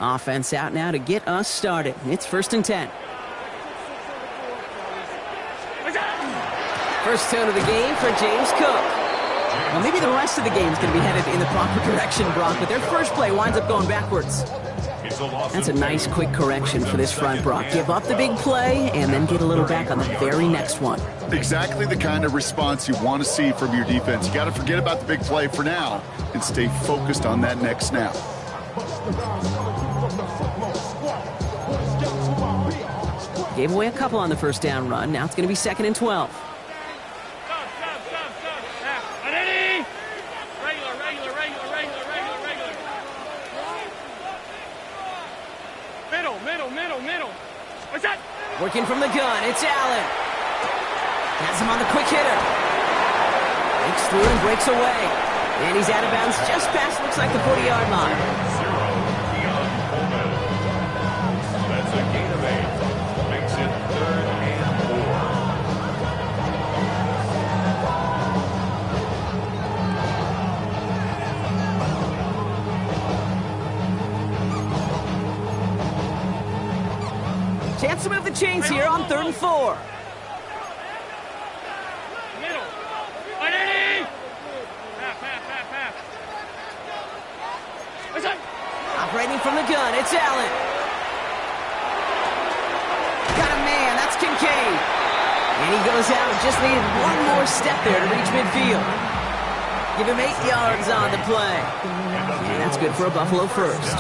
Offense out now to get us started. It's 1st and 10. First tone of the game for James Cook. Well, maybe the rest of the game is going to be headed in the proper direction, Brock, but their first play winds up going backwards. That's a nice, quick correction for this front, Brock. Give up the big play and then get a little back on the very next one. Exactly the kind of response you want to see from your defense. You got to forget about the big play for now and stay focused on that next snap. Gave away a couple on the first down run. Now it's going to be 2nd and 12. Working from the gun, it's Allen. Has him on the quick hitter. Breaks through and breaks away. And he's out of bounds just past, looks like the 40-yard line. That's a gain of 8. Makes it 3rd and 4. Chance to move the chains here on 3rd and 4. Operating from the gun, it's Allen. Got a man, that's Kincaid. And he goes out, just needed one more step there to reach midfield. Give him 8 yards on the play. And that's good for a Buffalo first.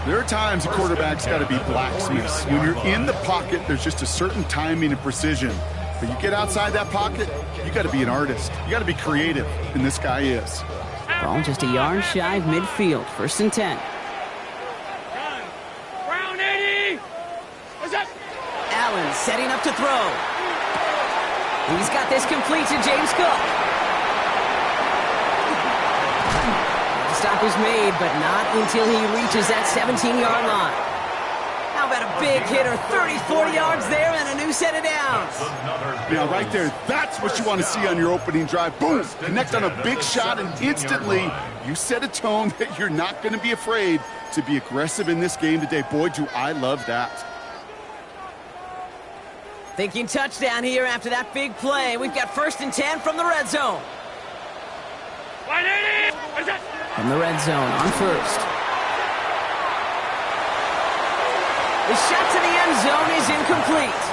There are times a quarterback's got to be blacksmiths. When you're in the pocket, there's just a certain timing and precision. But you get outside that pocket, you got to be an artist. You got to be creative, and this guy is. Ball just a yard shy of midfield. 1st and 10. Allen setting up to throw. He's got this complete to James Cook. The stop is made, but not until he reaches that 17-yard line. How about a big hitter, 30, 40 yards there, and a new set of downs. Now, right there, that's what you want to see on your opening drive. Boom! Connect on a big shot, and instantly you set a tone that you're not going to be afraid to be aggressive in this game today. Boy, do I love that. Thinking touchdown here after that big play. We've got 1st and 10 from the red zone. From the red zone on 1st. The shot to the end zone is incomplete.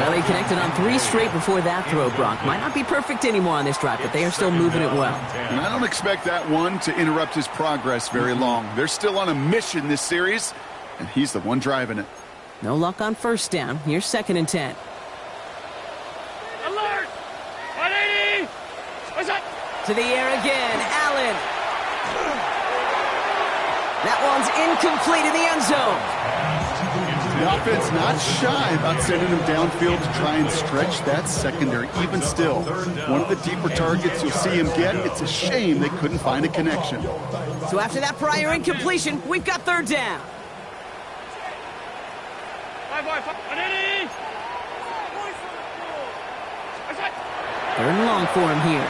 Well, he connected on 3 straight before that throw, Brock. Might not be perfect anymore on this drive, but they are still moving it well. And I don't expect that one to interrupt his progress very long. They're still on a mission this series, and he's the one driving it. No luck on 1st down. Here's 2nd and 10. Alert! 180! What's that? To the air again, Allen. That one's incomplete in the end zone. The offense not shy about sending him downfield to try and stretch that secondary. Even still, one of the deeper targets you'll see him get. It's a shame they couldn't find a connection. So after that prior incompletion, we've got 3rd down. 3rd and long for him here.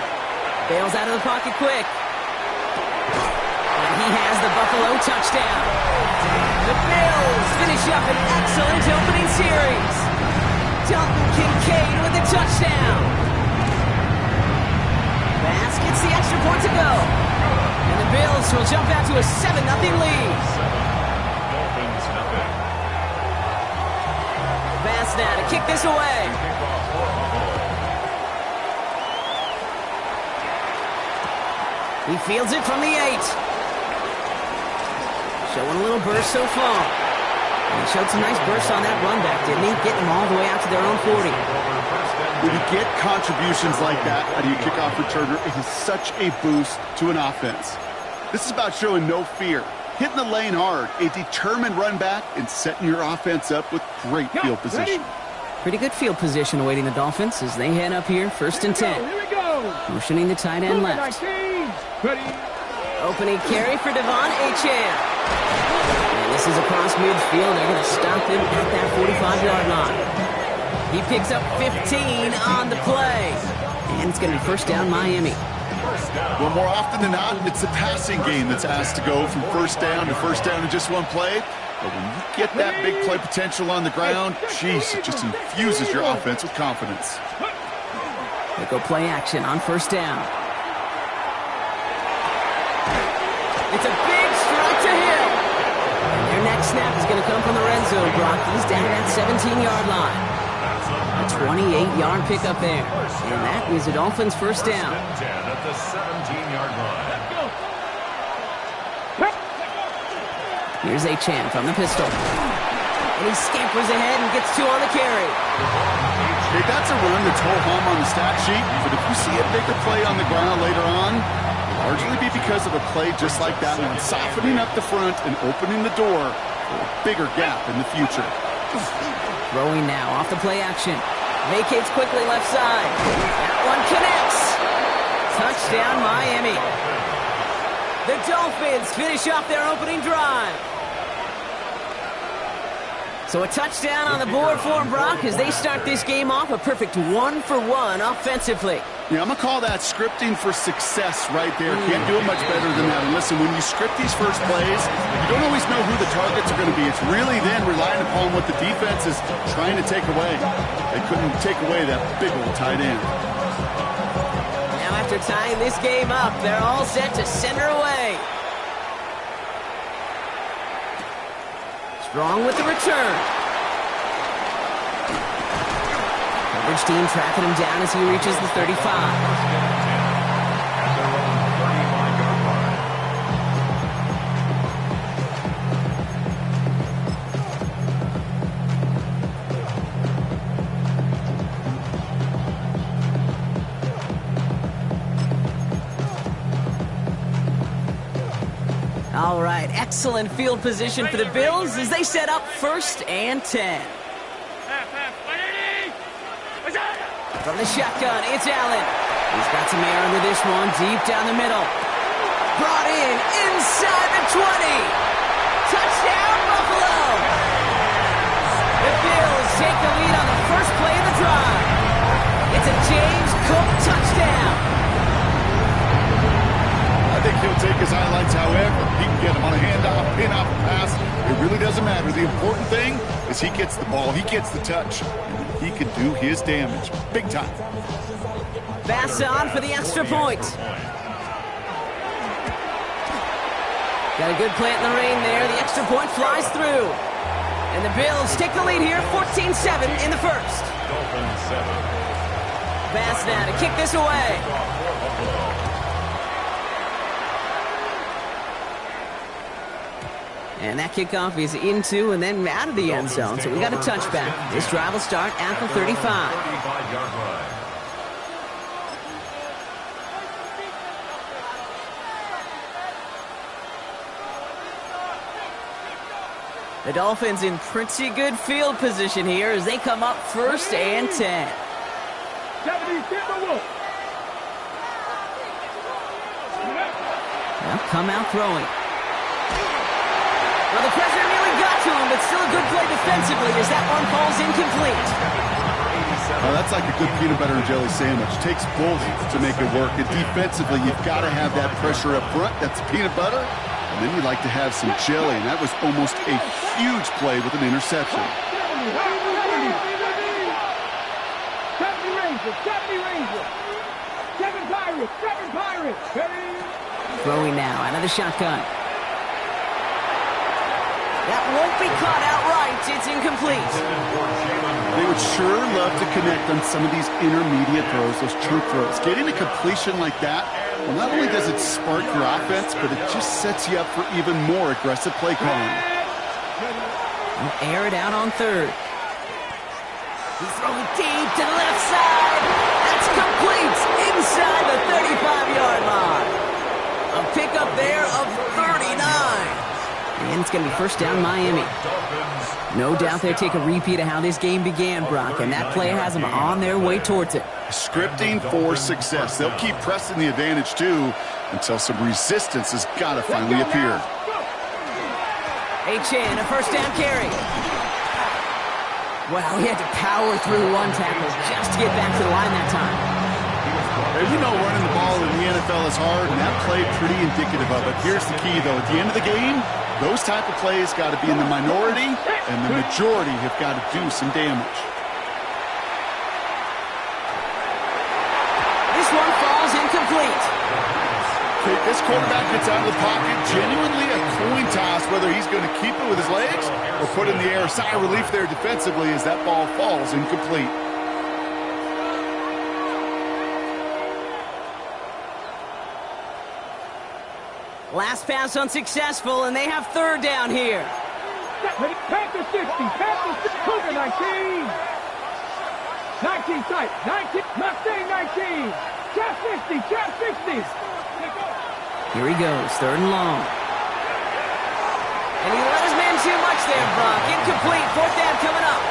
Bails out of the pocket quick. And he has the Buffalo touchdown. The Bills finish up an excellent opening series. Dalton Kincaid with the touchdown. Bass gets the extra point to go. And the Bills will jump out to a 7-0 lead. Bass now to kick this away. He fields it from the 8. Showing a little burst so far. And he showed some nice bursts on that run back, didn't he? Getting them all the way out to their own 40. When you get contributions like that out of your kickoff returner, it is such a boost to an offense. This is about showing no fear, hitting the lane hard, a determined run back, and setting your offense up with great field position. Pretty good field position awaiting the Dolphins as they head up here, 1st and 10. Here we go. Motioning the tight end left. Ready. Opening carry for Devon Achane. And this is across midfield. They're going to stop him at that 45-yard line. He picks up 15 on the play. And it's going to be 1st down Miami. Well, more often than not, it's the passing game that's asked to go from first down to just one play. But when you get that big play potential on the ground, geez, it just infuses your offense with confidence. They go play action on first down. It's a big strike to him. And their next snap is going to come from the red zone, Brock. He's down at 17-yard line. A 28-yard pickup there. And that is a Dolphins first down. 10 at the 17-yard line. Here's Achane from the pistol. And he scampers ahead and gets 2 on the carry. Hey, that's a run that's ho-hum on the stat sheet, but if you see a bigger play on the ground later on, it'll largely be because of a play just like that one, softening up the front and opening the door for a bigger gap in the future. Throwing now off the play action. Vacates quickly left side. That one connects. Touchdown, Miami. The Dolphins finish off their opening drive. So a touchdown on the board for Brock as they start this game off a perfect 1-for-1 offensively. Yeah, I'm going to call that scripting for success right there. Can't do it much better than that. And listen, when you script these first plays, you don't always know who the targets are going to be. It's really then relying upon what the defense is trying to take away. They couldn't take away that big old tight end. Now after tying this game up, they're all set to center away. Strong with the return. Coverage team tracking him down as he reaches the 35. All right, excellent field position for the Bills as they set up 1st and 10. From the shotgun, it's Allen. He's got some air under this one, deep down the middle. Brought in inside the 20. Touchdown, Buffalo. The Bills take the lead on the first play of the drive. It's a James Cook touchdown. I think he'll take his highlights however he can get him on a handoff, pin-off, pass. It really doesn't matter. The important thing is he gets the ball, he gets the touch, and he can do his damage big time. Pass on for the extra point. Got a good plant in the rain there. The extra point flies through. And the Bills take the lead here, 14-7 in the first. Dolphins 7. Pass now to kick this away. And that kickoff is into and then out of the end zone. So we got a touchback. This drive will start at the 35. 35-yard line. The Dolphins in pretty good field position here as they come up 1st and 10. Now come out throwing. Well, the pressure nearly got to him, but still a good play defensively as that one falls incomplete. Oh, that's like a good peanut butter and jelly sandwich. Takes both to make it work. And defensively, you've got to have that pressure up front. That's peanut butter. And then you like to have some jelly. And that was almost a huge play with an interception. Throwing now out of the shotgun. That won't be caught outright. It's incomplete. They would sure love to connect on some of these intermediate throws, those chunk throws. Getting a completion like that, well, not only does it spark your offense, but it just sets you up for even more aggressive play calling. We'll air it out on 3rd. He's throwing deep to the left side. That's complete inside the 35-yard line. A pickup there of 39. And it's going to be first down Miami. No doubt they take a repeat of how this game began, Brock, and that play has them on their way towards it. Scripting for success. They'll keep pressing the advantage, too, until some resistance has got to finally appear. Achane, a first down carry. Well, he had to power through one tackle just to get back to the line that time. You know, running the ball in the NFL is hard, and that play pretty indicative of it. Here's the key, though. At the end of the game, those type of plays got to be in the minority, and the majority have got to do some damage. This one falls incomplete. Okay, this quarterback gets out of the pocket, genuinely a coin toss whether he's going to keep it with his legs or put it in the air. Sigh of relief there defensively as that ball falls incomplete. Last pass unsuccessful, and they have third down here. Panther 60, Panther 60, Cougar 19. 19 tight, 19, Mustang 19. Trap 60, Trap 60. Here he goes, third and long. And he let his man too much there, Brock. Incomplete, fourth down coming up.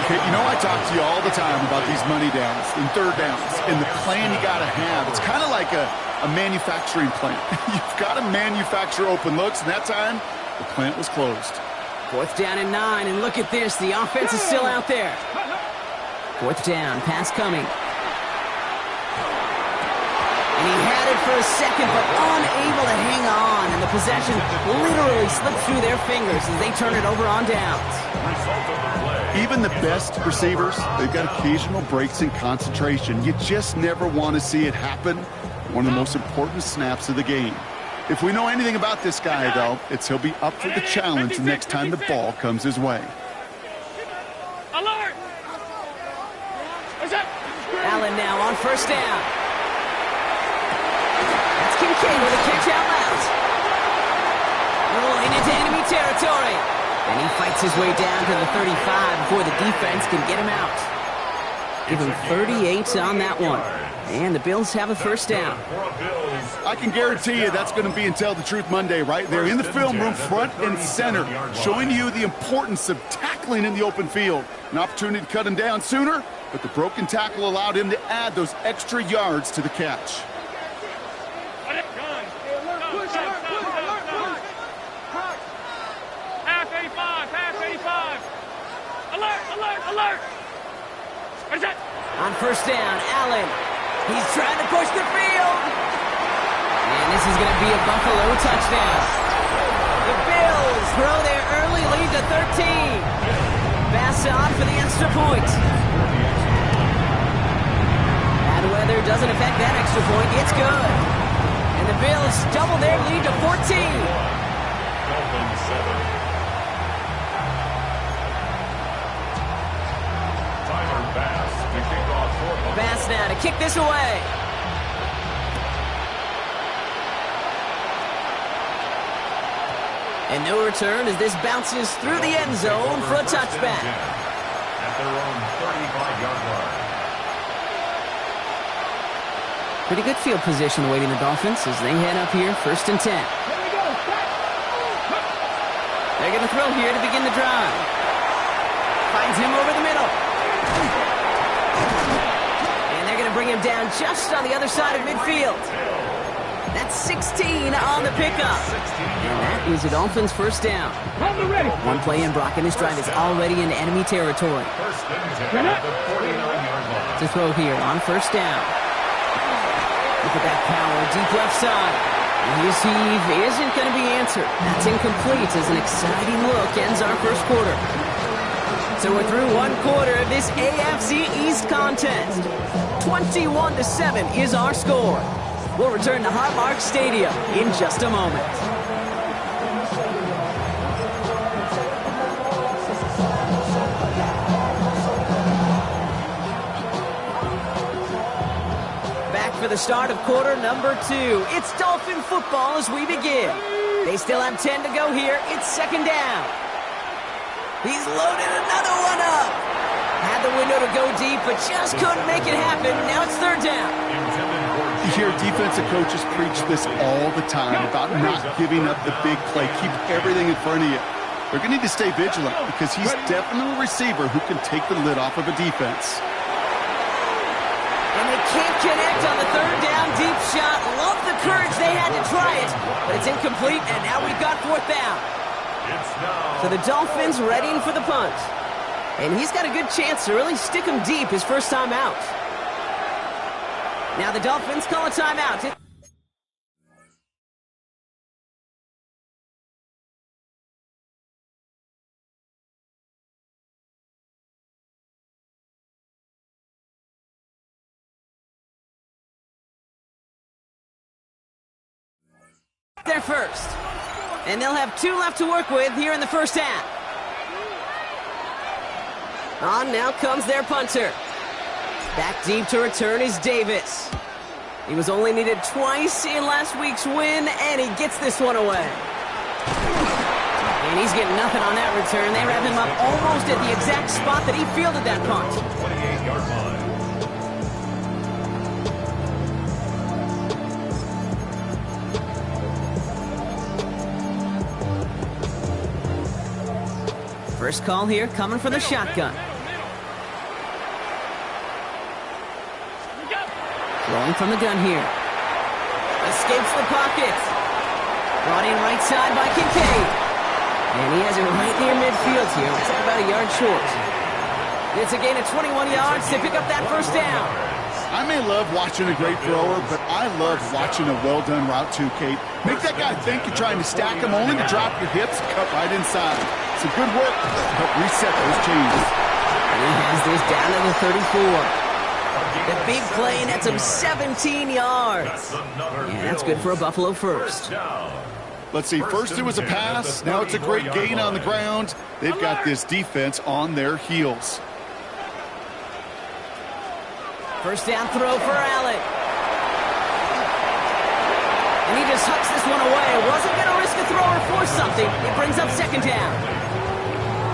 Okay, you know I talk to you all the time about these money downs and third downs and the plan you got to have. It's kind of like a manufacturing plant. You've got to manufacture open looks, and that time, the plant was closed. Fourth down and 9, and look at this. The offense is still out there. Fourth down, pass coming. And he had it for a second, but unable to hang on, and the possession literally slipped through their fingers as they turn it over on downs. Even the best receivers, they've got occasional breaks in concentration. You just never want to see it happen. One of the most important snaps of the game. If we know anything about this guy, though, it's he'll be up for the challenge the next time the ball comes his way. Alert! Allen now on first down. That's Kincaid with a catch out left. Rolling into enemy territory. And he fights his way down to the 35 before the defense can get him out. Give him 38 on that one. And the Bills have a first down. I can guarantee you that's going to be in Tell the Truth Monday right there in the film room, front and center, showing you the importance of tackling in the open field. An opportunity to cut him down sooner, but the broken tackle allowed him to add those extra yards to the catch. Half 85, half 85. Alert, alert, alert. What is that? On first down, Allen. He's trying to push the field. And this is going to be a Buffalo touchdown. The Bills throw their early lead to 13. Pass on for the extra point. Bad weather doesn't affect that extra point. It's good. And the Bills double their lead to 14. Bass now to kick this away. And no return as this bounces through the end zone for a touchback. At their own 35-yard line. Pretty good field position awaiting the Dolphins as they head up here, 1st and 10. They're going to throw here to begin the drive. Finds him over the middle. Bring him down just on the other side of midfield. That's 16 on the pickup. And that is the Dolphins' first down. One play in, Brock, and this drive is already in enemy territory. To throw here on first down. Look at that power, deep left side. And his heave isn't going to be answered. That's incomplete as an exciting look ends our first quarter. So we're through one quarter of this AFC East contest. 21-7 is our score. We'll return to Highmark Stadium in just a moment. Back for the start of quarter number 2. It's Dolphin football as we begin. They still have 10 to go here. It's second down. He's loaded another one up. Had the window to go deep, but just couldn't make it happen. Now it's third down. You hear defensive coaches preach this all the time about not giving up the big play. Keep everything in front of you. They're going to need to stay vigilant because he's definitely a receiver who can take the lid off of a defense. And they can't connect on the third down deep shot. Love the courage they had to try it, but it's incomplete, and now we've got fourth down. So the Dolphins readying for the punt. And he's got a good chance to really stick him deep his first time out. Now the Dolphins call a timeout. They're first. And they'll have 2 left to work with here in the first half. On now comes their punter. Back deep to return is Davis. He was only needed twice in last week's win, and he gets this one away. And he's getting nothing on that return. They wrap him up almost at the exact spot that he fielded that punt. 28-yard line. First call here coming from the shotgun. Rolling from the gun here. Escapes the pocket. Brought in right side by Kincaid. And he has it right near midfield here. Looks like about a yard short. It's a gain of 21 yards to pick up that first down. I may love watching a great thrower, but I love watching a well-done route too, Kate. Make that guy think you're trying to stack him only to drop your hips and cut right inside. Some good work to help reset those changes. And he has this down to the 34. The big play nets him 17 yards. Yeah, that's good for a Buffalo first. Let's see, first it was a pass, now it's a great gain on the ground. They've got this defense on their heels. First down throw for Allen. And he just hucks this one away. Wasn't going to risk a throw or force something. It brings up second down.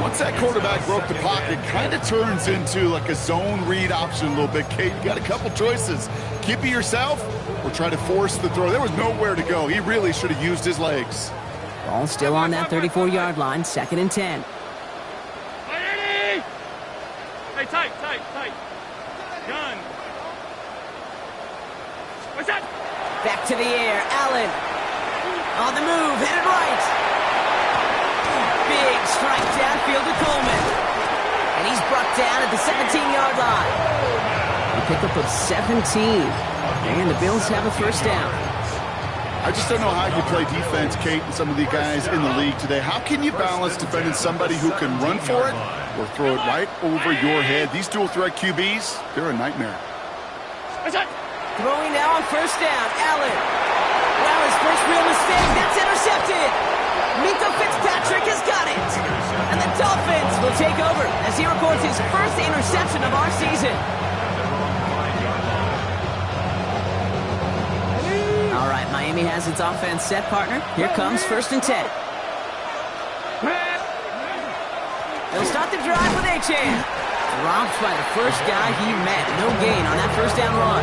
Once that quarterback broke the pocket, kind of turns into like a zone read option a little bit. Kate, you got a couple choices. Keep it yourself or try to force the throw. There was nowhere to go. He really should have used his legs. Ball still on that 34-yard line, 2nd and 10. Hey, tight. Gun. What's that? Back to the air, Allen. On the move, headed right. Big strike downfield to Coleman. And he's brought down at the 17-yard line. A pickup of 17. And the Bills have a first down. I just don't know how you play defense, Kate, and some of the guys in the league today. How can you balance defending somebody who can run for it or throw it right over your head? These dual-threat QBs, they're a nightmare. Throwing now on first down, Allen. Well, his first real mistake, that's intercepted. Minka Fitzpatrick has got it. And the Dolphins will take over as he records his first interception of our season. All right, Miami has its offense set, partner. Here comes 1st and 10. They'll start the drive with Achane. Dropped by the first guy he met. No gain on that first down run.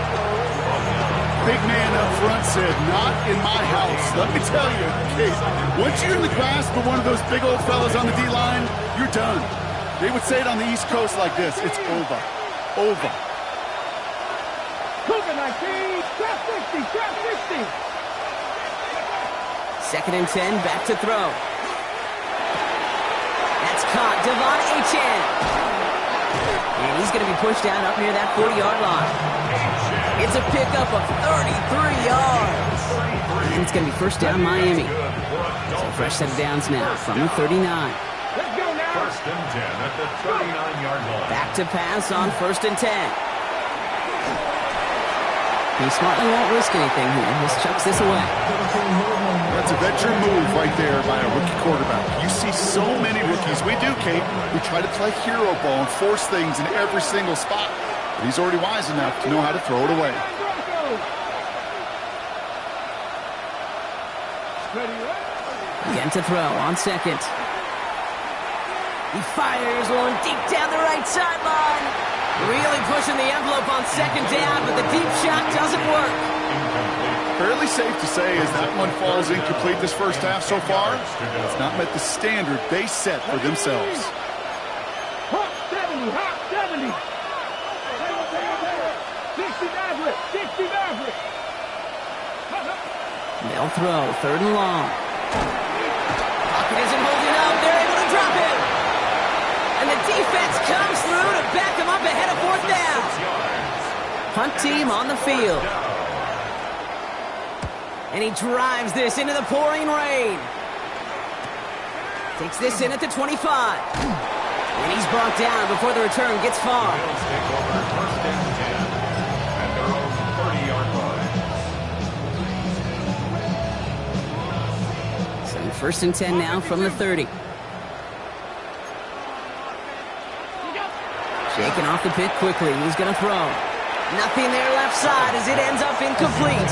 Big man up front said, not in my house. Let me tell you, Kate, once you're in the grasp of one of those big old fellas on the D-line, you're done. They would say it on the East Coast like this. It's over. Over. Cougar 19, trap 60. 2nd and 10, back to throw. That's caught, Devon Achane. And he's going to be pushed down up near that 40-yard line. It's a pickup of 33 yards. And it's going to be first down Miami. So a fresh set of downs now from the 39. Let's go now. 1st and 10 at the 39-yard line. Back to pass on 1st and 10. He smartly won't risk anything here. Just chucks this away. That's a veteran move right there by a rookie quarterback. You see so many rookies. We do, Kate. We try to play hero ball and force things in every single spot. But he's already wise enough to know how to throw it away. Again to throw on 2nd. He fires one deep down the right sideline. Really pushing the envelope on 2nd down, but the deep shot doesn't work. Fairly safe to say as that one falls incomplete this first half so far, it's not met the standard they set for themselves. Hot 70, hot 70. 60 Maverick. They'll throw 3rd and long. Pocket isn't holding up. They're able to drop him. And the defense comes through to back him up ahead of 4th down. Punt team on the field. And he drives this into the pouring rain. Takes this in at the 25. And he's brought down before the return gets far. Bills take over first and 10 at their own 30-yard line. So first and 10 now from the 30. Shaking off the pit quickly. He's going to throw. Nothing there left side as it ends up incomplete.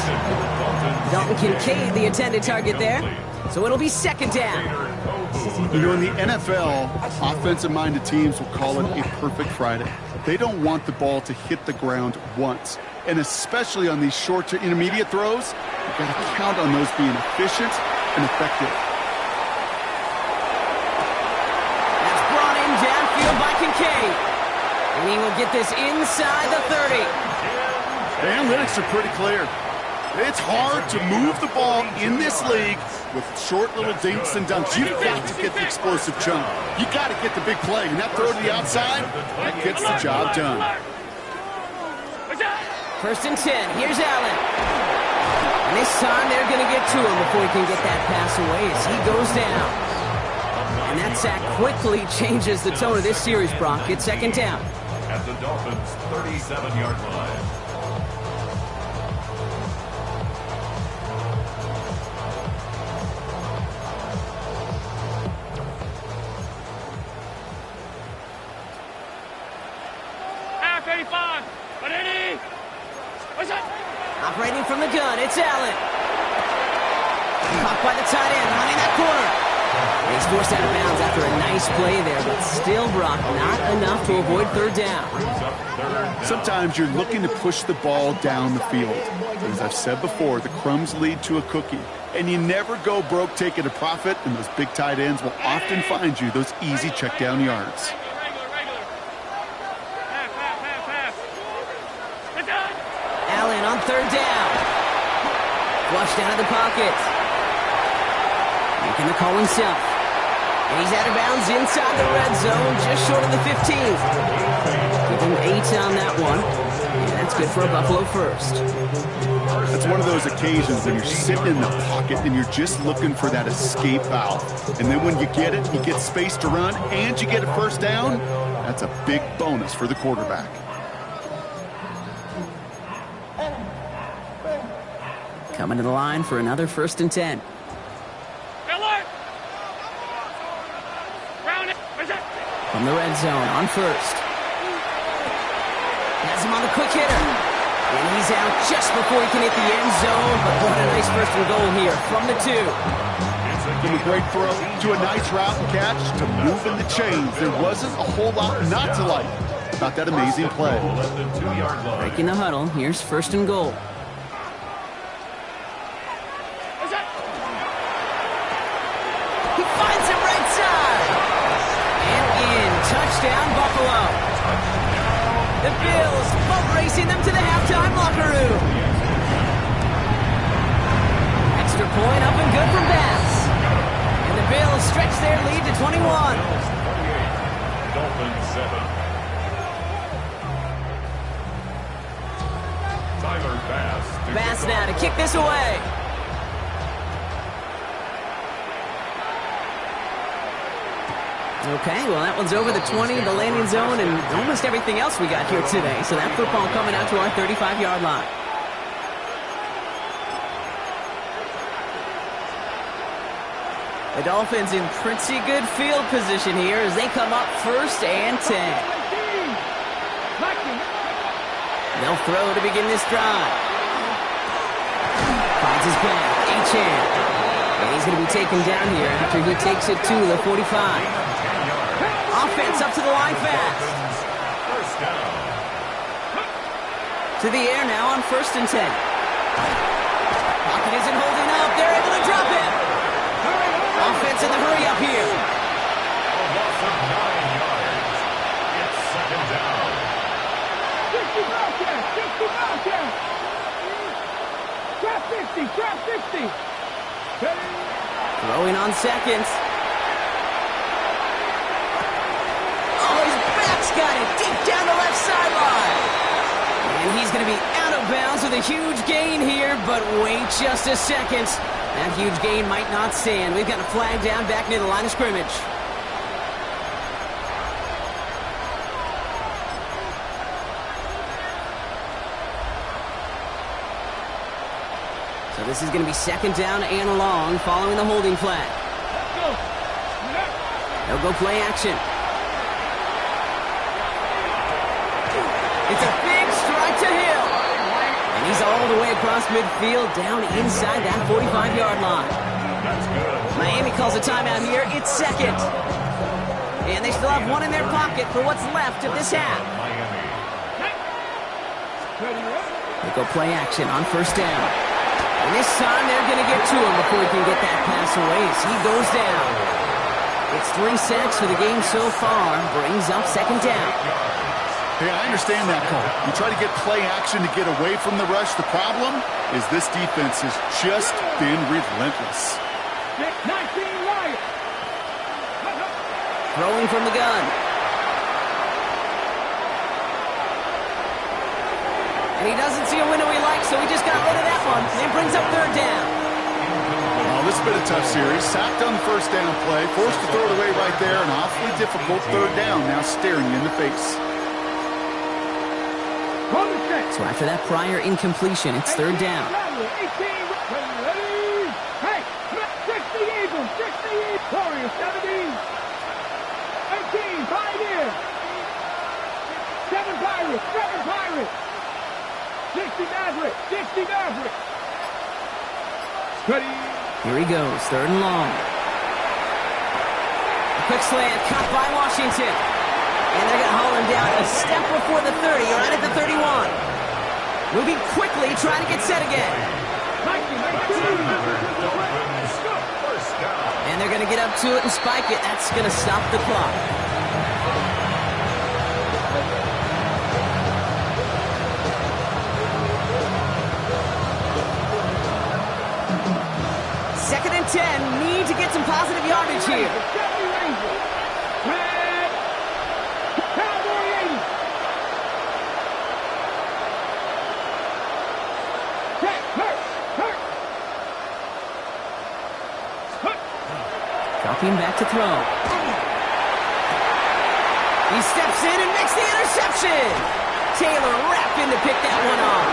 Dalton Kincaid, the intended target there. So it'll be second down. You know, in the NFL, offensive-minded teams will call it a perfect Friday. They don't want the ball to hit the ground once. And especially on these short to intermediate throws, you've got to count on those being efficient and effective. That's brought in downfield by Kincaid. And he will get this inside the 30. The analytics are pretty clear. It's hard to move the ball in this league with short little dinks and dunks. You've got to get the explosive chunk. You got to get the big play. And that throw to the outside, that gets the job done. First and 10. Here's Allen. And this time they're going to get to him before he can get that pass away as he goes down. And that sack quickly changes the tone of this series, Brock. It's second down. At the Dolphins' 37-yard line. Operating from the gun, it's Allen. Caught by the tight end, running that corner. And he's forced out of bounds after a nice play there, but still, Brock, not enough to avoid third down. Sometimes you're looking to push the ball down the field. As I've said before, the crumbs lead to a cookie. And you never go broke taking a profit, and those big tight ends will often find you those easy check down yards. Allen on third down. Flushed out of the pocket. Making the call himself. And he's out of bounds inside the red zone, just short of the 15th. Give him 8 on that one. And that's good for a Buffalo first. That's one of those occasions when you're sitting in the pocket and you're just looking for that escape valve. And then when you get it, you get space to run, and you get a first down, that's a big bonus for the quarterback. Coming to the line for another first and 10. From the red zone on first. Has him on the quick hitter. And he's out just before he can hit the end zone. But what a nice first and goal here from the 2. From a great throw to a nice route and catch to moving the chains. There wasn't a whole lot not to like about that amazing play. Breaking the huddle. Here's first and goal. He finds him right side. And in. Touchdown, Buffalo. The Bills boat racing them to the halftime locker room. Extra point up and good from Bass. And the Bills stretch their lead to 21. Dolphins 7. Tyler Bass. Bass now to kick this away. Okay, well, that one's over the 20, the landing zone, and almost everything else we got here today. So that football coming out to our 35-yard line. The Dolphins in pretty good field position here as they come up first and 10. They'll throw to begin this drive. Finds his back, Achane. And he's going to be taken down here after he takes it to the 45. Offense up to the line fast. To the air now on first and 10. Pocket isn't holding up. They're able to drop it. Offense in the hurry up here. A loss of 9 yards. It's second down. 60 Bobcats, 60 Bobcats. Trap 60, trap 60. Throwing on seconds. Oh, his back's got it deep down the left sideline. And he's going to be out of bounds with a huge gain here, but wait just a second. That huge gain might not stand. We've got a flag down back near the line of scrimmage. So this is going to be second down and long following the holding flag. They'll go play action. It's a big strike to Hill. And he's all the way across midfield, down inside that 45-yard line. Miami calls a timeout here. It's second. And they still have one in their pocket for what's left of this half. They go play action on first down. And this time they're going to get to him before he can get that pass away as he goes down. It's 3 sacks for the game so far. Brings up second down. Hey, I understand that call. You try to get play action to get away from the rush. The problem is this defense has just been relentless. 19 Lions. Throwing from the gun. And he doesn't see a window he likes, so he just got rid of that one. And it brings up third down. Well, this has been a tough series. Sacked on the first down play. Forced to throw it away right there. An awfully difficult third down now staring you in the face. So after that prior incompletion, it's third down. 18, ready. Hey, 60 Eagles, 60 Eagles. Warriors, 70. 18, 5 in. 7 Pirates, 7 Pirates. 60 Mavericks, 60 Mavericks. Ready. Here he goes, third and long. A quick slant, caught by Washington. And they're going to haul him down a step before the 30, right at the 31. Moving quickly, trying to get set again. And they're going to get up to it and spike it. That's going to stop the clock. Second and 10. Need to get some positive yardage here. Dropping back to throw. He steps in and makes the interception. Taylor wrapping to pick that one off.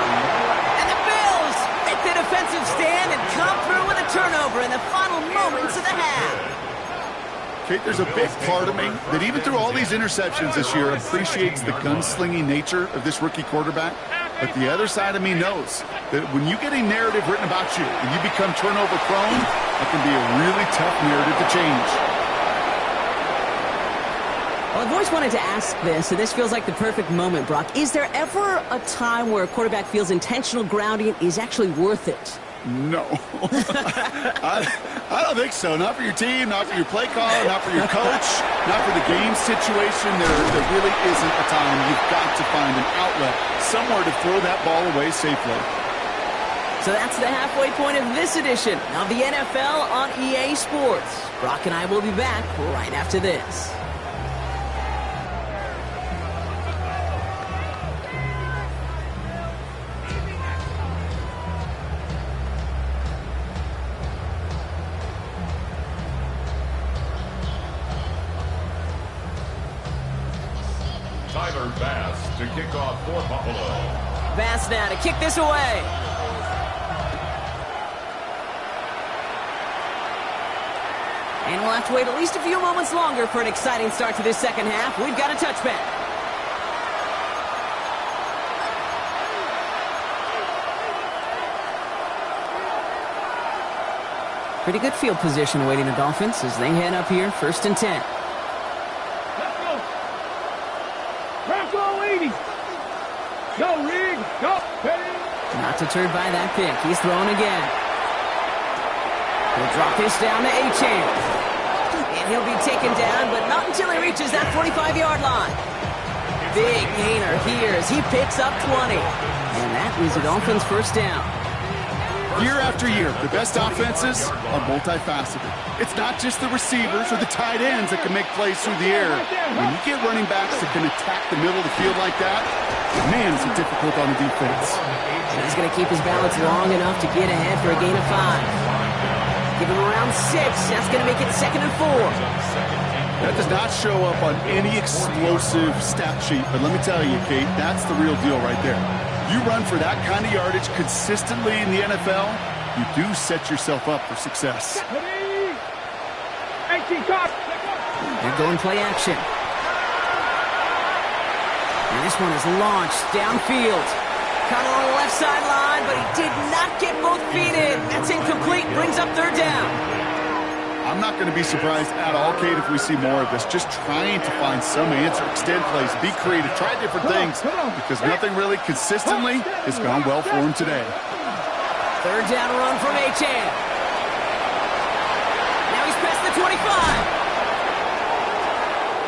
And the Bills make the defensive stand and come through with a turnover in the final moments of the half. Kate, there's a big part of me that even through all these interceptions this year appreciates the gunslinging nature of this rookie quarterback. But the other side of me knows that when you get a narrative written about you and you become turnover prone, it can be a really tough narrative to change. Well, I've always wanted to ask this, and this feels like the perfect moment, Brock. Is there ever a time where a quarterback feels intentional grounding is actually worth it? No. I don't think so. Not for your team, not for your play caller, not for your coach, not for the game situation. There really isn't a time. You've got to find an outlet, somewhere to throw that ball away safely. So that's the halfway point of this edition of the NFL on EA Sports. Brock and I will be back right after this. Tyler Bass to kick off for Buffalo. Bass now to kick this away. And we'll have to wait at least a few moments longer for an exciting start to this second half. We've got a touchback. Pretty good field position awaiting the Dolphins as they head up here, 1st and 10. Let's go. Bronco 80. Go, Rig. Go. Ready. Not deterred by that pick. He's throwing again. He'll drop this down to Achane. And he'll be taken down, but not until he reaches that 45-yard line. Big gainer here as he picks up 20. And that is the Dolphins' first down. Year after year, the best offenses are multifaceted. It's not just the receivers or the tight ends that can make plays through the air. When you get running backs that can attack the middle of the field like that, Man, is it difficult on the defense. He's going to keep his balance long enough to get ahead for a gain of 5. Give him around 6. That's going to make it 2nd and 4. That does not show up on any explosive stat sheet, but let me tell you, Kate, that's the real deal right there. You run for that kind of yardage consistently in the NFL, you do set yourself up for success. They're going play action. And this one is launched downfield. Caught on the left sideline, but he did not get both feet in. That's incomplete. Brings up 3rd down. I'm not going to be surprised at all, Kate, if we see more of this. Just trying to find some answer, extend plays, be creative, try different things, because nothing really consistently has gone well for him today. 3rd down run from Achane. Now he's past the 25.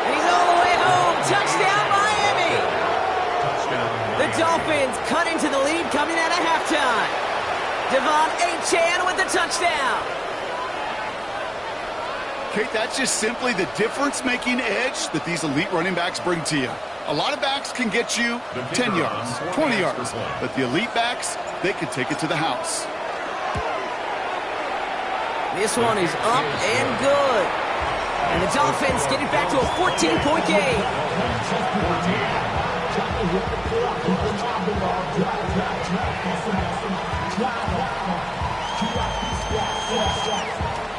And he's all the way home. Touchdown, Miami. The Dolphins cut into the lead coming out of halftime. Devon Achane with the touchdown. Kate, that's just simply the difference-making edge that these elite running backs bring to you. A lot of backs can get you 10 yards, 20 yards, but the elite backs, they can take it to the house. This one is up and good. And the Dolphins get it back to a 14-point game.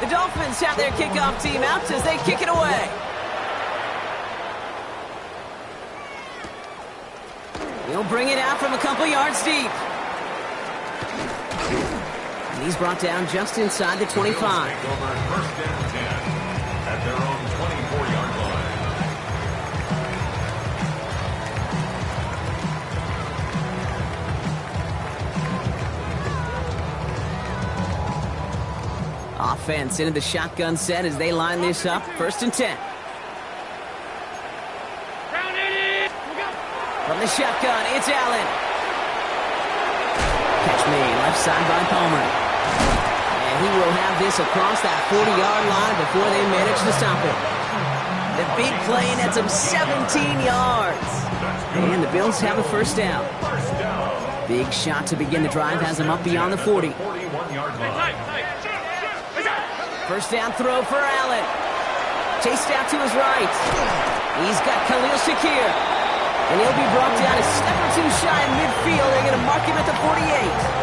The Dolphins have their kickoff team out as they kick it away. He'll bring it out from a couple yards deep. And he's brought down just inside the 25. First down 10 at their own 24-yard line. Offense into the shotgun set as they line this up. 1st and 10. From the shotgun, it's Allen. Catch me, left side by Palmer. And he will have this across that 40-yard line before they manage to stop it. The big play nets him 17 yards. And the Bills have a 1st down. Big shot to begin the drive has him up beyond the 40. 1st down throw for Allen. Chased out to his right. He's got Khalil Shakir. And he'll be brought down a step or 2 shy in midfield. They're going to mark him at the 48.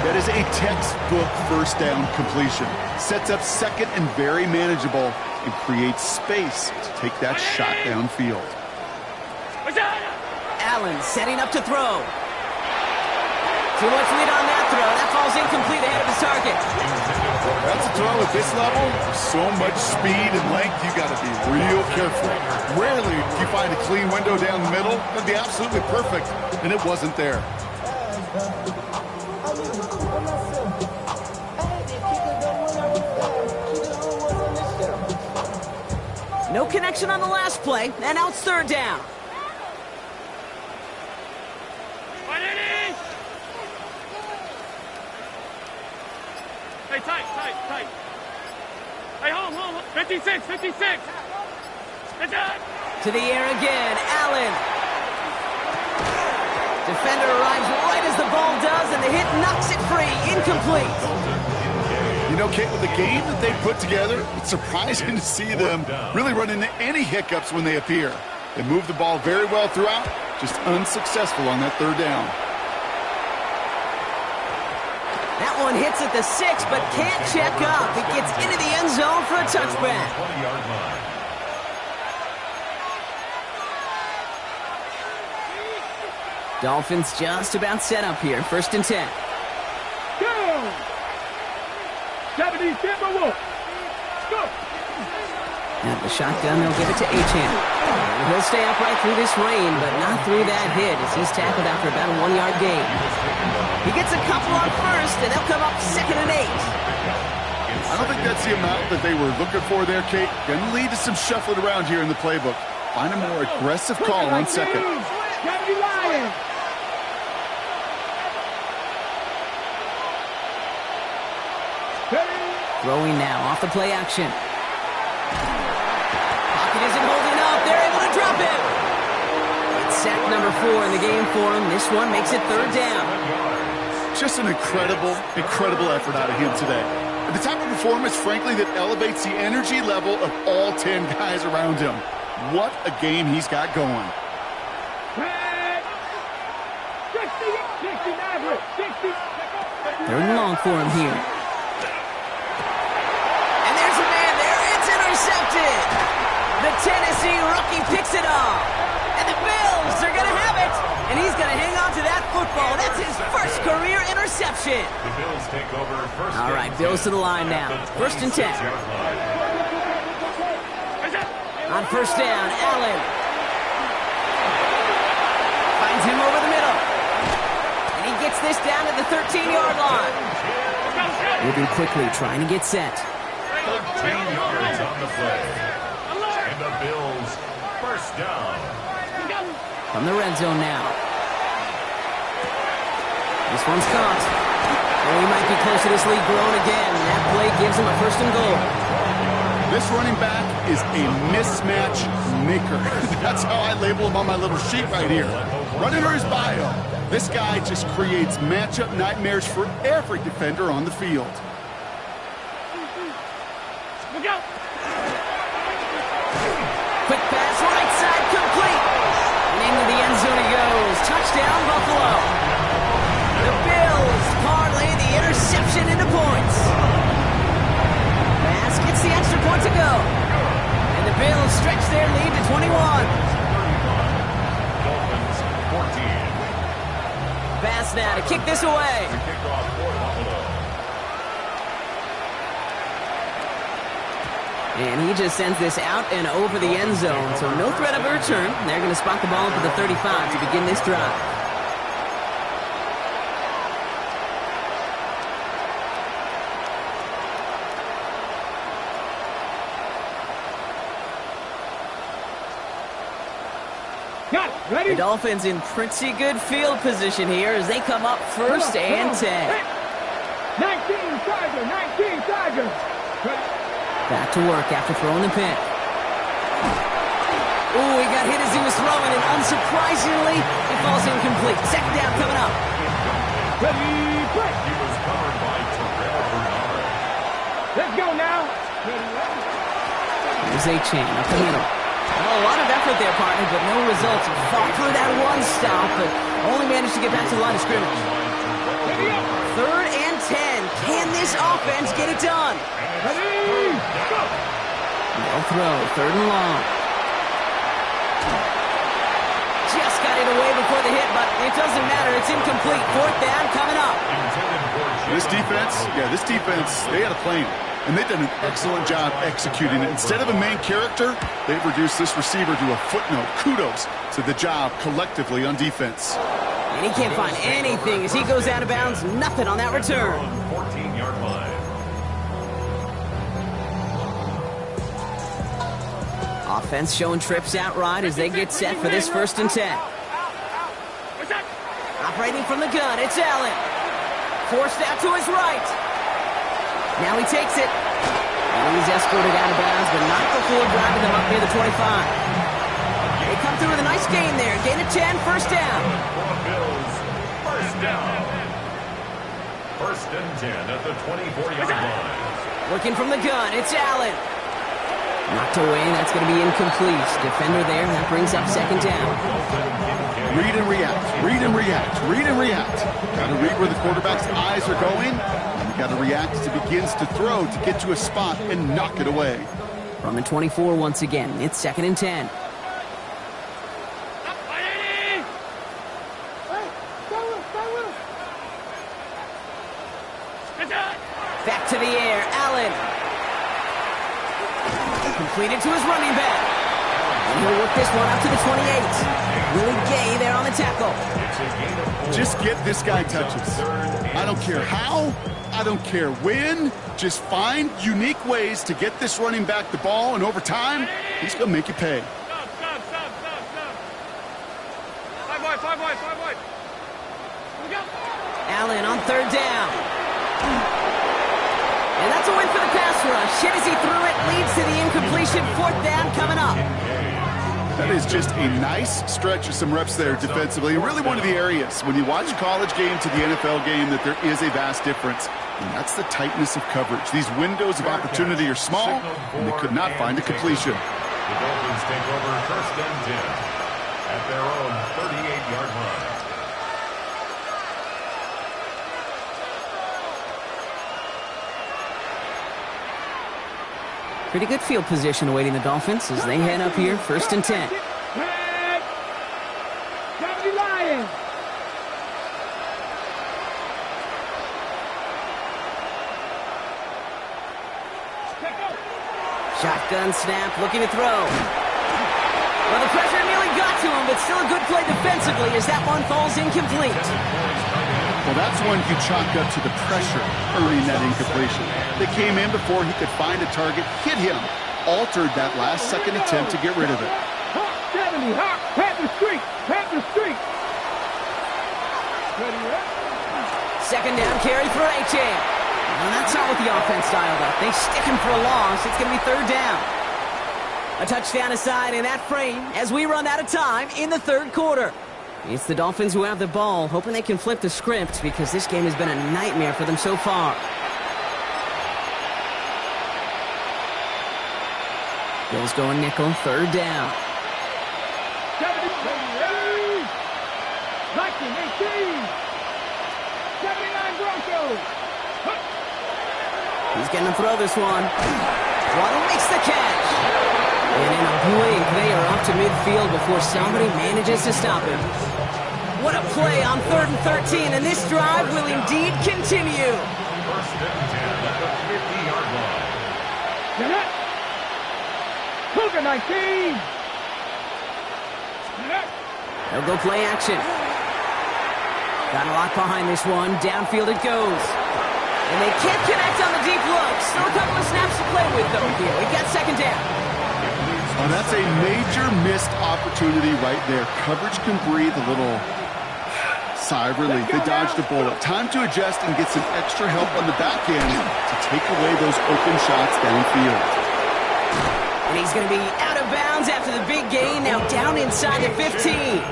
That is a textbook 1st down completion. Sets up 2nd and very manageable and creates space to take that shot downfield. Allen setting up to throw. Too much lead on that throw. That falls incomplete ahead of his target. That's a throw at this level. So much speed and length, you got to be real careful. Rarely do you find a clean window down the middle. That'd be absolutely perfect, and it wasn't there. No connection on the last play, and now it's 3rd down. Hey, tight. Hey, hold. 56. Good job. To the air again, Allen. Defender arrives right as the ball does, and the hit knocks it free. Incomplete. You know, Kate, with the game that they put together, it's surprising to see them really run into any hiccups when they appear. They move the ball very well throughout, just unsuccessful on that 3rd down. That one hits at the 6, but can't check up. It gets into the end zone for a touchback. 20-yard line. Dolphins just about set up here. 1st and 10. Go! 70 Timberwolves. Go! Now the shotgun, they'll give it to Achane. He'll stay upright through this rain, but not through that hit as he's tackled after about a 1-yard gain. He gets a couple on 1st, and they'll come up 2nd and 8. I don't think that's the amount that they were looking for there, Kate. Going to lead to some shuffling around here in the playbook. Find a more aggressive call on 2nd. Throwing now off the play action. Pocket isn't holding up. They're able to drop him. It's sack number 4 in the game for him. This one makes it 3rd down. Just an incredible effort out of him today. The type of performance, frankly, that elevates the energy level of all 10 guys around him. What a game he's got going. 3rd and long for him here. And there's a man there. It's intercepted. The Tennessee rookie picks it off. And the Bills are going to have it. And he's going to hang on to that football. That's his first career interception. The Bills take over first. All right, Bills to the line now. 1st and 10. On 1st down, Allen. Finds him over the middle. And he gets this down to the 13-yard line. Moving quickly, trying to get set. 13 yards on the play. And the Bills first down. From the red zone now. This one's caught. Oh, he might be close to this lead growing again. That play gives him a 1st and goal. This running back is a mismatch maker. That's how I label him on my little sheet right here. Right under his bio. This guy just creates matchup nightmares for every defender on the field. Quick pass, right side, complete. And into the end zone it goes. Touchdown, Buffalo. The Bills parlay the interception into points. Pass gets the extra point to go. And the Bills stretch their lead to 21. Dolphins 14. Pass now to kick this away. Kickoff for Buffalo. And he just sends this out and over the end zone. So no threat of a return. They're going to spot the ball to the 35 to begin this drive. Ready? The Dolphins in pretty good field position here as they come up 1st and 10. 19 Tiger, 19 Tiger. Back to work after throwing the pick. Ooh, he got hit as he was throwing, and unsurprisingly, it falls incomplete. 2nd down coming up. Ready, break. He was covered by Terrell Bernard. Let's go now. There's A-Chain up the middle. Oh, a lot of effort there, partner, but no results. Fought through that one stop, but only managed to get back to the line of scrimmage. 3rd and 10. Can this offense get it done? Ready, go. No throw. 3rd and long. Just got it away before the hit, but it doesn't matter. It's incomplete. 4th down coming up. This defense, they had a plan. And they've done an excellent job executing it. Instead of a main character, they've reduced this receiver to a footnote. Kudos to the job collectively on defense. And he can't find anything as he goes out of bounds. Nothing on that return. 14-yard line. Offense showing trips outright as they get set for this 1st and 10. Operating from the gun, it's Allen. Forced out to his right. Now he takes it. And he's escorted out of bounds, but not before driving them up near the 25. They come through with a nice gain there. Gain of 10, 1st down. Bills, first down. 1st and 10 at the 24-yard line. Working from the gun, it's Allen. Knocked away, that's going to be incomplete. Defender there, that brings up 2nd down. Read and react, read and react, read and react. Got to read where the quarterback's eyes are going. Got to react as he begins to throw to get to a spot and knock it away. From the 24 once again, it's 2nd and 10. Back to the air, Allen. Completed to his running back. And he'll work this one up to the 28. Willie Gay there on the tackle. Just get this guy touches. I don't care how. I don't care when. Just find unique ways to get this running back the ball, and over time, he's going to make you pay. Stop. 5 wide. Here we go. Allen on 3rd down. And that's a win for the pass rush. Hit as he threw it, leads to the incompletion. 4th down coming up. That is just a nice stretch of some reps there defensively. And really one of the areas, when you watch a college game to the NFL game, that there is a vast difference. And that's the tightness of coverage. These windows of opportunity are small, and they could not find a completion. The Dolphins take over 1st and 10 at their own 38-yard line. Pretty good field position awaiting the Dolphins as they head up here, 1st and 10. Lions. Shotgun snap, looking to throw. Well, the pressure nearly got to him, but still a good play defensively as that one falls incomplete. Well, that's when you chalk up to the pressure earning that incompletion. They came in before he could find a target, hit him, altered that last-second attempt to get rid of it. 70, hop, Panther Street, Panther Street. Second down carry for A-Chain. And that's not what the offense dialed up. They stick him for a loss. It's going to be 3rd down. A touchdown aside in that frame as we run out of time in the 3rd quarter. It's the Dolphins who have the ball, hoping they can flip the script because this game has been a nightmare for them so far. Bills going nickel, 3rd down. 70, 19, 79 Broncos. He's going to throw this one. Waddle makes the catch. And in a blink, they are up to midfield before somebody manages to stop him. What a play on 3rd and 13, and this drive will indeed continue. 1st and 10 at the 50-yard line. Cougar 19. They'll go play action. Got a lot behind this one. Downfield it goes. And they can't connect on the deep look. Still a couple of snaps to play with, though, here. We've got 2nd down. Oh, that's a major missed opportunity right there. Coverage can breathe a little sigh of relief. They dodged a bullet. Time to adjust and get some extra help on the back end to take away those open shots downfield. And he's going to be out of bounds after the big gain. Now down inside the 15.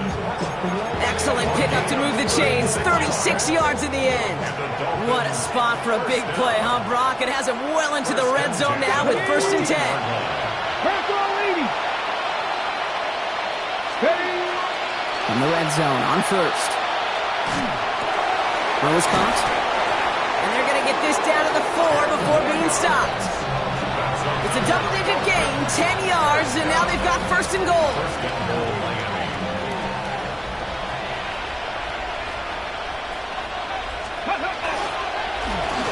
Excellent pickup to move the chains. 36 yards in the end. What a spot for a big play, huh, Brock? It has him well into the red zone now with 1st and 10. From the red zone on 1st. Rose caught. And they're going to get this down to the 4 before being stopped. It's a double-digit gain, 10 yards, and now they've got 1st and goal.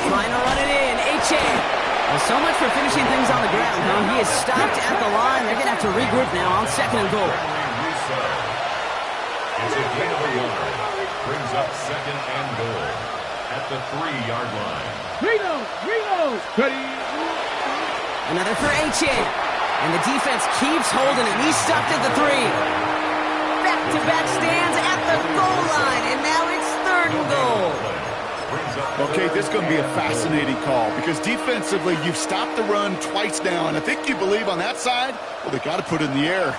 Trying to run it in, A-Chain. Well, so much for finishing things on the ground, huh? He is stopped at the line. They're going to have to regroup now on 2nd and goal. It's a gain of a yard. Brings up 2nd and goal at the 3-yard line. Reno. Another for A-Chain. And the defense keeps holding him. He's stopped at the 3. Back-to-back stands at the goal line. And now it's 3rd and goal. Okay, this is going to be a fascinating call because defensively, you've stopped the run twice now, and I think you believe on that side, well, they got to put it in the air.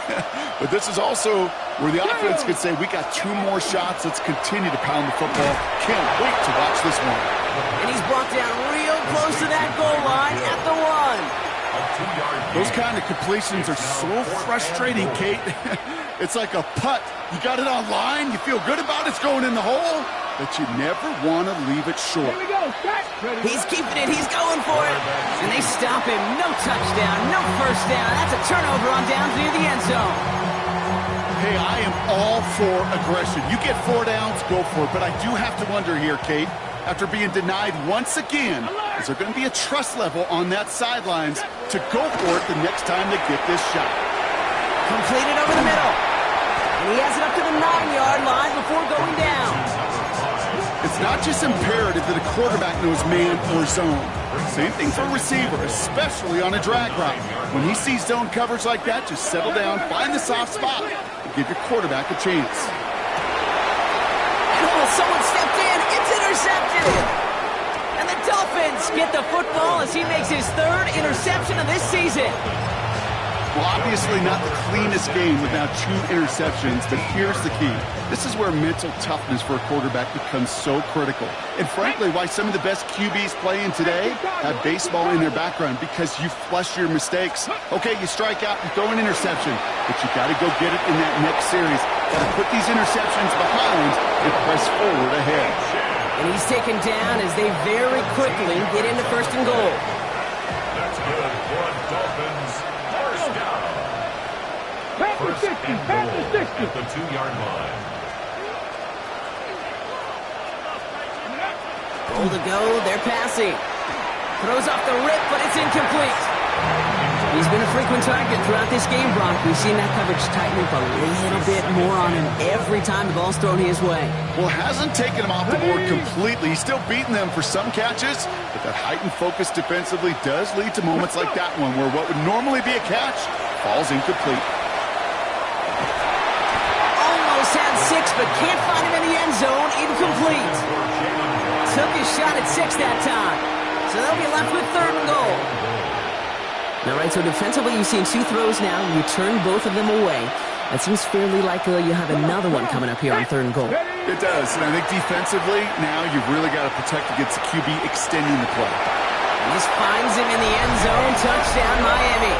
But this is also where the offense could say, we got 2 more shots. Let's continue to pound the football. Can't wait to watch this one. And he's brought down real close to that goal line at the 1. Those kind of completions are so frustrating, Kate. It's like a putt. You got it on line, you feel good about it's going in the hole, but you never want to leave it short. Here we go. He's keeping it. He's going for it. And they stop him. No touchdown. No 1st down. That's a turnover on downs near the end zone. Hey, I am all for aggression. You get 4 downs, go for it. But I do have to wonder here, Kate, after being denied once again, is there going to be a trust level on that sidelines to go for it the next time they get this shot? Completed over the middle. And he has it up to the 9-yard line before going down. It's not just imperative that a quarterback knows man or zone. Same thing for a receiver, especially on a drag route. When he sees zone coverage like that, just settle down, find the soft spot, and give your quarterback a chance. And someone stepped in. It's intercepted. And the Dolphins get the football as he makes his 3rd interception of this season. Well, obviously not the cleanest game with now 2 interceptions, but here's the key. This is where mental toughness for a quarterback becomes so critical. And frankly, why some of the best QBs playing today have baseball in their background, because you flush your mistakes. Okay, you strike out and throw an interception, but you got to go get it in that next series. Got to put these interceptions behind and press forward ahead. And he's taken down as they very quickly get into 1st and goal. That's good for a Dolphins first down. Pass the 60, pass the 60. At the 2-yard line. Goal to go, they're passing. Throws off the rip, but it's incomplete. He's been a frequent target throughout this game, Brock. We've seen that coverage tighten up a little bit more on him every time the ball's thrown his way. Well, hasn't taken him off the board completely. He's still beating them for some catches, but that heightened focus defensively does lead to moments like that one where what would normally be a catch falls incomplete. Almost had 6, but can't find him in the end zone. Incomplete. Took his shot at 6 that time. So they'll be left with 3rd and goal. All right, so defensively, you've seen 2 throws now. You turn both of them away. It seems fairly likely you have another one coming up here on 3rd and goal. It does, and I think defensively, now you've really got to protect against the QB extending the play. And this finds him in the end zone. Touchdown, Miami.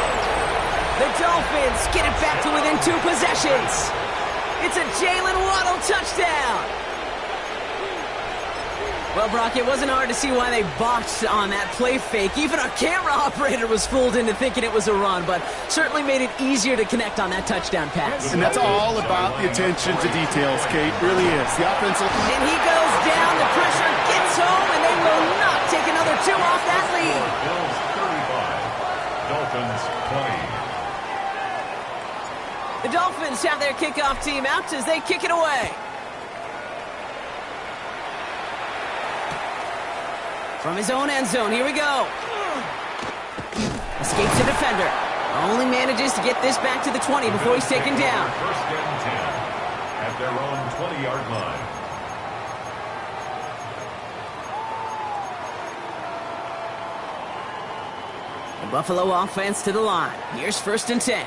The Dolphins get it back to within 2 possessions. It's a Jalen Waddle touchdown. Well, Brock, it wasn't hard to see why they botched on that play fake. Even our camera operator was fooled into thinking it was a run, but certainly made it easier to connect on that touchdown pass. And that's all about the attention to details, Kate. Really is. The offensive... And he goes down. The pressure gets home, and they will not take another 2 off that lead. Bills 35, Dolphins 20. The Dolphins have their kickoff team out as they kick it away. From his own end zone, here we go. Escapes the defender. Only manages to get this back to the 20 before he's taken down. 1st and 10 at their own 20-yard line. The Buffalo offense to the line. Here's 1st and 10.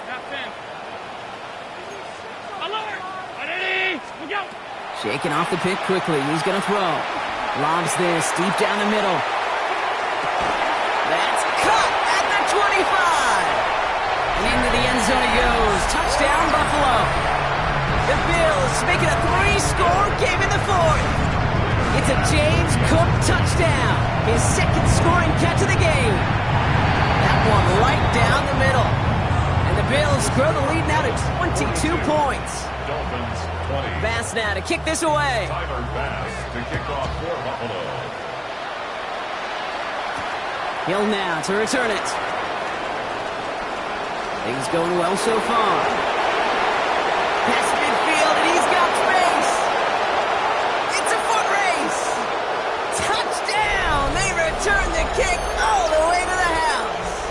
Shaking off the pick quickly. He's going to throw. Lobs this deep down the middle. That's cut at the 25. And into the end zone it goes. Touchdown, Buffalo. The Bills make it a 3-score game in the 4th. It's a James Cook touchdown. His 2nd scoring catch of the game. That one right down the middle. And the Bills grow the lead now to 22 points. Dolphins 20. Bass now to kick this away. Tyler Bass to kick off for Buffalo. Hill now to return it. Things going well so far. Past midfield, and he's got space. It's a foot race. Touchdown! They return the kick all the way to the house.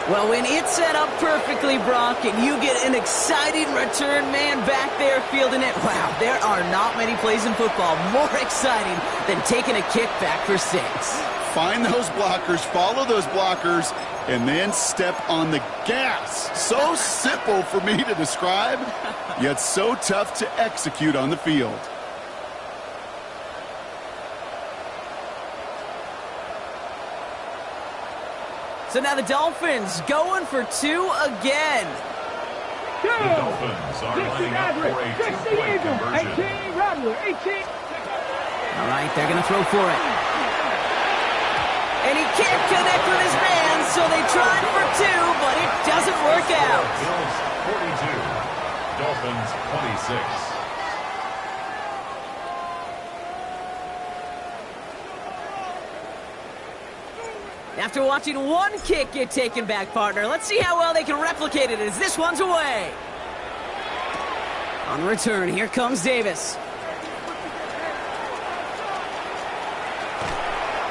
Well, when it's set up perfectly, Brock, and you get an exciting return man back there fielding it, wow, there are not many plays in football more exciting than taking a kick back for 6. Find those blockers, follow those blockers, and then step on the gas. So simple for me to describe, yet so tough to execute on the field. So now the Dolphins going for 2 again. The Dolphins are lining up for a 2-point conversion. 18, Rattler, 18. All right, they're going to throw for it. And he can't connect with his man, so they tried for 2, but it doesn't work out. Bills 42, Dolphins 26. After watching one kick get taken back, partner, let's see how well they can replicate it as this one's away. On return, here comes Davis.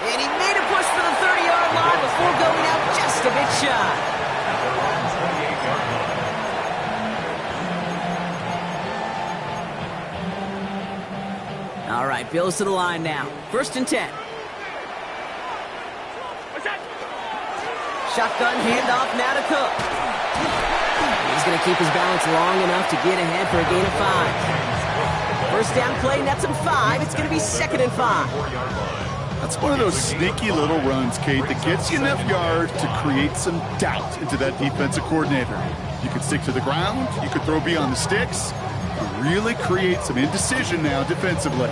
And he made a push for the 30-yard line before going out just a bit shy. At their own 28-yard line. All right, Bills to the line now. 1st and 10. Shotgun handoff now to Cook. He's going to keep his balance long enough to get ahead for a gain of 5. First down play nets him 5. It's going to be 2nd and 5. That's one of those sneaky little runs, Kate, that gets you enough yards to create some doubt into that defensive coordinator. You could stick to the ground. You could throw beyond the sticks. Really create some indecision now defensively.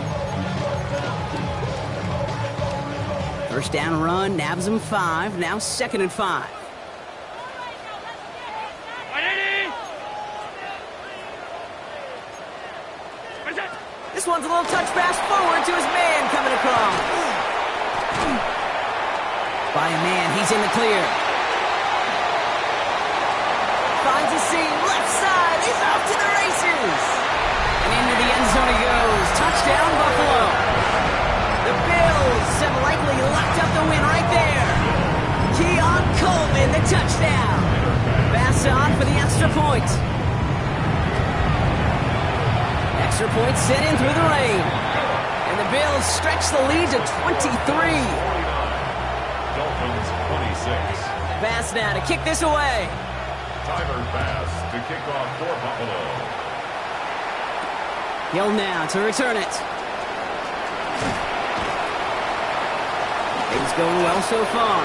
First down run, nabs him 5. Now 2nd and 5. This one's a little touch pass forward to his man coming across. By a man, he's in the clear. Finds a seam, left side, he's off to the races. And into the end zone he goes. Touchdown, Buffalo. The Bills have likely locked up the win right there. Keon Coleman, the touchdown. Pass on for the extra point. Extra point sent in through the rain. And the Bills stretch the lead to 23. Dolphins 26. Bass now to kick this away. Tyler Bass to kick off for Buffalo. Hill now to return it. Things going well so far.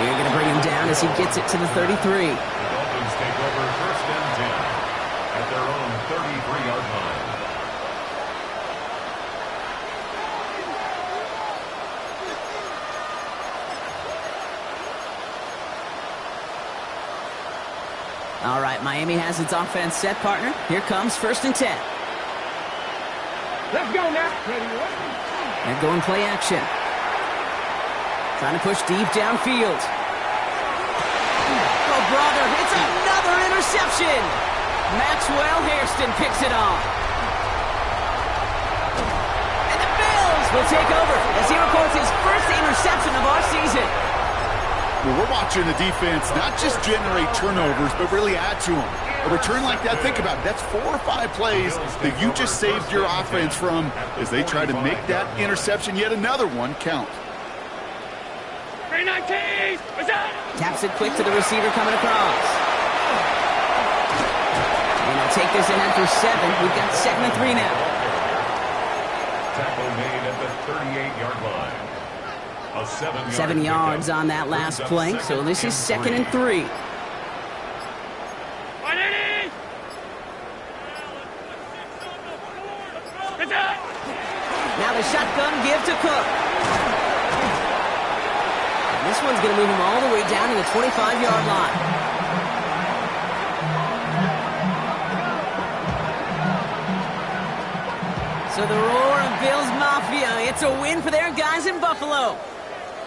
You're going to bring him down as he gets it to the 33. The Dolphins take over 1st and 10 at their own 33-yard line. All right, Miami has its offense set, partner. Here comes 1st and 10. Let's go now. They're going play action. Trying to push deep downfield. Oh, brother, it's another interception. Maxwell Hairston picks it off. And the Bills will take over as he records his first interception of our season. Well, we're watching the defense not just generate turnovers, but really add to them. A return like that, think about it. That's 4 or 5 plays that you just saved your offense from as they try to make that interception, yet another one, count. 319! What's that? Taps it quick to the receiver coming across. And they'll take this in after 7. We've got 2nd and 3 now. Tackle made at the 38-yard line. A 7-yard 7 yards on that last play, so this is 2nd and 3. Now the shotgun give to Cook. And this one's going to move him all the way down to the 25-yard line. So the roar of Bills Mafia, it's a win for their guys in Buffalo.